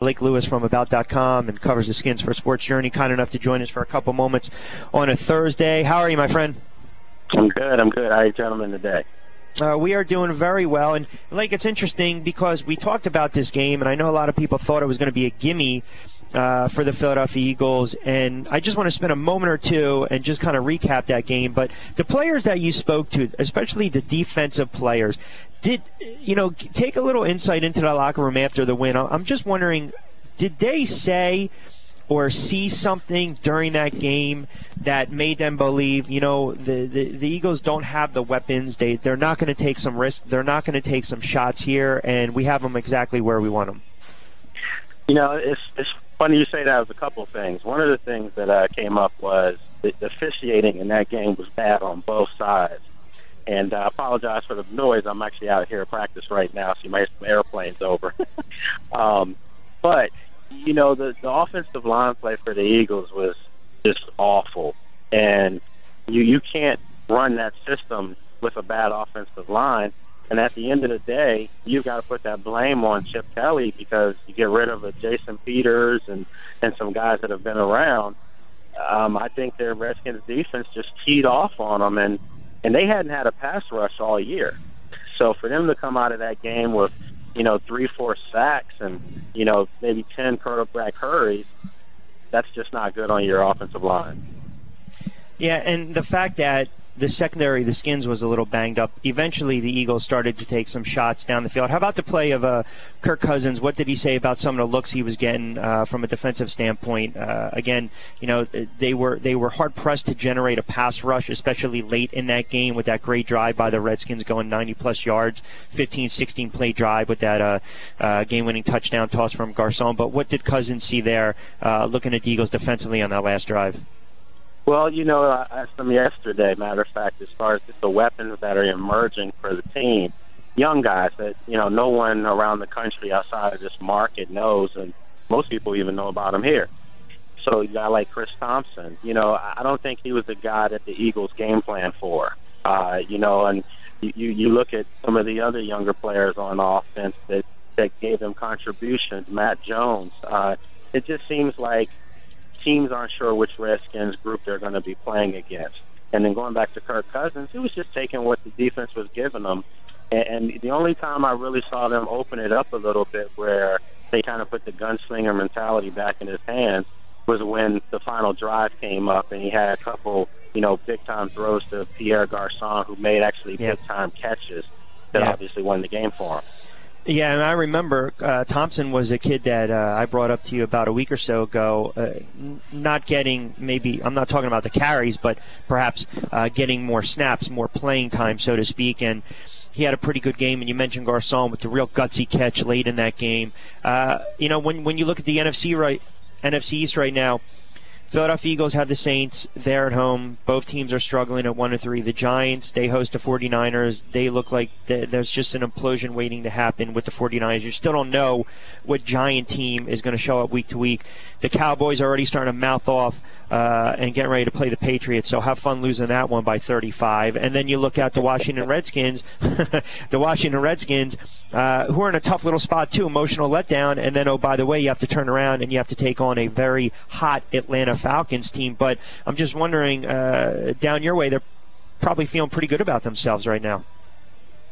Blake Lewis from About.com and covers the Skins for Sports Journey, kind enough to join us for a couple moments on a Thursday. How are you, my friend? I'm good. How are you gentlemen today? We are doing very well. And, it's interesting because we talked about this game, and I know a lot of people thought it was going to be a gimme for the Philadelphia Eagles, and I just want to spend a moment or two and just kind of recap that game. But the players that you spoke to, especially the defensive players, did take a little insight into the locker room after the win. I'm just wondering, did they say or see something during that game that made them believe, the Eagles don't have the weapons, they're not going to take some risks, they're not going to take some shots here, and we have them exactly where we want them? It's funny you say that. With a couple of things. One of the things that came up was the officiating in that game was bad on both sides. And I apologize for the noise. I'm actually out here at practice right now, so you might have some airplanes over. But, the offensive line play for the Eagles was just awful. And you can't run that system with a bad offensive line. And at the end of the day, you've got to put that blame on Chip Kelly because you get rid of a Jason Peters and some guys that have been around. I think their Redskins defense just teed off on them, and they hadn't had a pass rush all year. So for them to come out of that game with, 3-4 sacks and, maybe 10 quarterback hurries, that's just not good on your offensive line. Yeah, and the fact that the secondary, the Skins, was a little banged up. Eventually, the Eagles started to take some shots down the field. How about the play of Kirk Cousins? What did he say about some of the looks he was getting from a defensive standpoint? Again, they were hard pressed to generate a pass rush, especially late in that game with that great drive by the Redskins going 90-plus yards, 15-16 play drive with that game-winning touchdown toss from Garcon. But what did Cousins see there, looking at the Eagles defensively on that last drive? Well, I asked them yesterday, matter of fact, as far as just the weapons that are emerging for the team. Young guys that, no one around the country outside of this market knows, and most people even know about him here. So a guy like Chris Thompson, I don't think he was the guy that the Eagles game plan for. And you look at some of the other younger players on offense that gave them contributions, Matt Jones. It just seems like teams aren't sure which Redskins group they're going to be playing against. And then going back to Kirk Cousins, he was just taking what the defense was giving them. And the only time I really saw them open it up a little bit where they kind of put the gunslinger mentality back in his hands was when the final drive came up and he had a couple, big-time throws to Pierre Garcon, who made actually big-time catches that obviously won the game for him. Yeah, and I remember Thompson was a kid that I brought up to you about a week or so ago, not getting I'm not talking about the carries, but perhaps getting more snaps, more playing time, so to speak, and he had a pretty good game, and you mentioned Garcon with the real gutsy catch late in that game. When you look at the NFC East right now, Philadelphia Eagles have the Saints. They're at home. Both teams are struggling at 1-3. The Giants, they host the 49ers. They look like there's just an implosion waiting to happen with the 49ers. You still don't know what Giant team is going to show up week to week. The Cowboys are already starting to mouth off and getting ready to play the Patriots, so have fun losing that one by 35. And then you look at the Washington Redskins, who are in a tough little spot too, emotional letdown. And then, oh, by the way, you have to turn around and you have to take on a very hot Atlanta Falcons team. But I'm just wondering, down your way, they're probably feeling pretty good about themselves right now.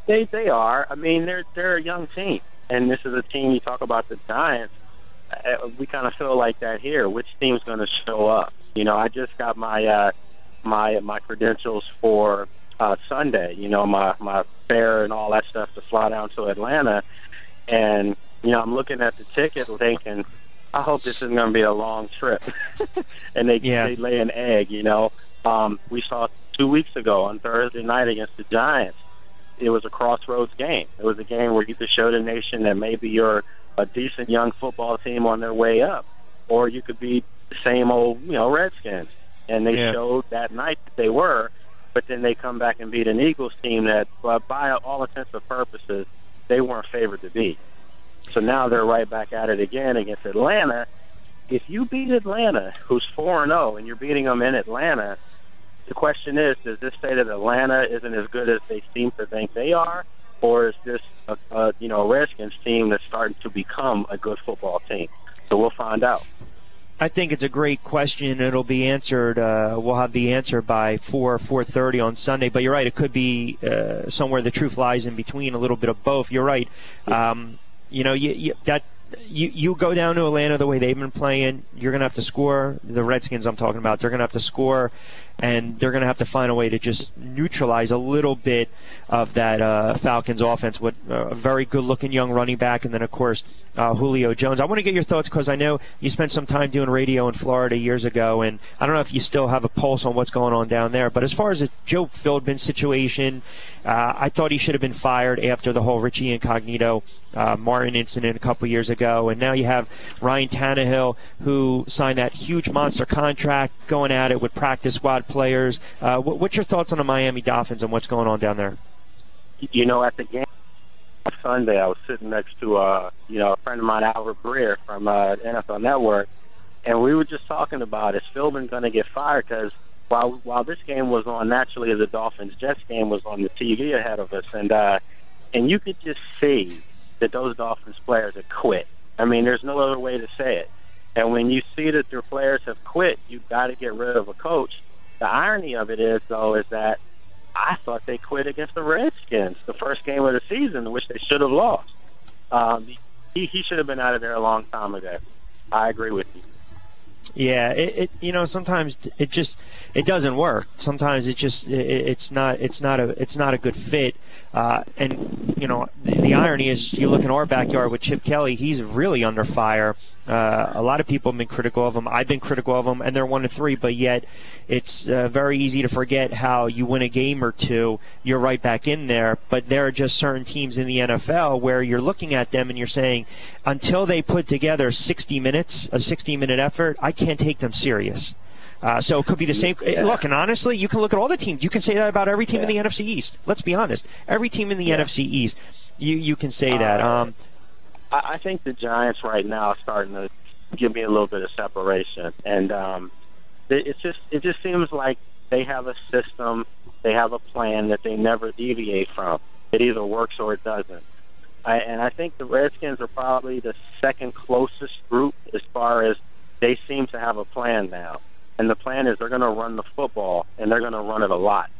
They are. I mean, they're a young team, and this is a team. You talk about the Giants. We kind of feel like that here. Which team's going to show up? I just got my my credentials for Sunday. My fare and all that stuff to fly down to Atlanta, and I'm looking at the ticket thinking, I hope this isn't going to be a long trip. And they lay an egg. We saw 2 weeks ago on Thursday night against the Giants. It was a crossroads game. It was a game where you could show the nation that maybe you're a decent young football team on their way up, or you could be the same old, Redskins. And they showed that night that they were, but then they come back and beat an Eagles team that, by all intents and purposes, they weren't favored to beat. So now they're right back at it again against Atlanta. If you beat Atlanta, who's 4-0, and you're beating them in Atlanta, the question is, does this say that Atlanta isn't as good as they seem to think they are? or is this a Redskins team that's starting to become a good football team? So we'll find out. I think it's a great question. It'll be answered. We'll have the answer by 4:30 on Sunday. But you're right. It could be somewhere the truth lies in between, a little bit of both. You're right. You go down to Atlanta the way they've been playing, you're going to have to score. The Redskins I'm talking about, they're going to have to score, and they're going to have to find a way to just neutralize a little bit of that Falcons offense with a very good-looking young running back, and then, of course, Julio Jones. I want to get your thoughts because I know you spent some time doing radio in Florida years ago, and I don't know if you still have a pulse on what's going on down there. But as far as the Joe Philbin situation, I thought he should have been fired after the whole Richie Incognito Martin incident a couple years ago. And now you have Ryan Tannehill, who signed that huge monster contract, going at it with practice squad players. What's your thoughts on the Miami Dolphins and what's going on down there? At the game Sunday, I was sitting next to a friend of mine, Albert Breer from NFL Network, and we were just talking about, is Philbin going to get fired? Because while this game was on, naturally the Dolphins-Jets game was on the TV ahead of us, and you could just see that those Dolphins players had quit. I mean, there's no other way to say it. And when you see that their players have quit, you've got to get rid of a coach. The irony of it is, though, is that I thought they quit against the Redskins, the first game of the season, which they should have lost. He should have been out of there a long time ago. I agree with you. Yeah, sometimes it doesn't work. Sometimes it's not a good fit. And the irony is, you look in our backyard with Chip Kelly, he's really under fire. A lot of people have been critical of him. I've been critical of him, and they're 1-3. But yet, it's very easy to forget how you win a game or two, you're right back in there. But there are just certain teams in the NFL where you're looking at them and you're saying, until they put together 60 minutes, a 60-minute effort, I can't take them serious. So it could be the same. Look, and honestly, you can look at all the teams. You can say that about every team in the NFC East. Let's be honest. Every team in the NFC East, you can say that. I think the Giants right now are starting to give me a little bit of separation. And it just seems like they have a system, they have a plan that they never deviate from. It either works or it doesn't. And I think the Redskins are probably the second closest group as far as they seem to have a plan now. And the plan is they're going to run the football, and they're going to run it a lot.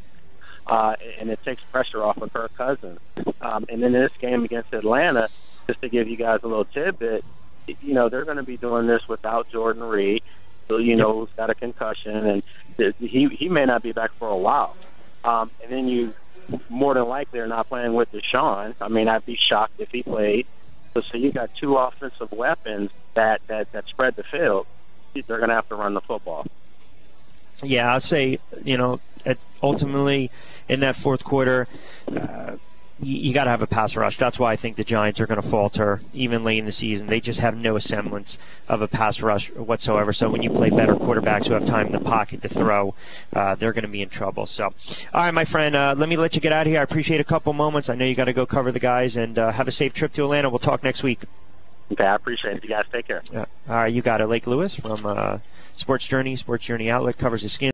And it takes pressure off of Kirk Cousins. And then in this game against Atlanta, just to give you guys a little tidbit, they're going to be doing this without Jordan Reed, who's got a concussion, and he may not be back for a while. And then you more than likely are not playing with Deshaun. I mean, I'd be shocked if he played. So you got two offensive weapons that spread the field. They're going to have to run the football. Yeah, I'll say, ultimately in that fourth quarter, you got to have a pass rush. That's why I think the Giants are going to falter even late in the season. They just have no semblance of a pass rush whatsoever. So when you play better quarterbacks who have time in the pocket to throw, they're going to be in trouble. So, all right, my friend, let me let you get out of here. I appreciate a couple moments. I know you got to go cover the guys, and have a safe trip to Atlanta. We'll talk next week. Okay, I appreciate it. You guys take care. All right, you got it. Lake Lewis from Sports Journey Outlet, covers the Skins.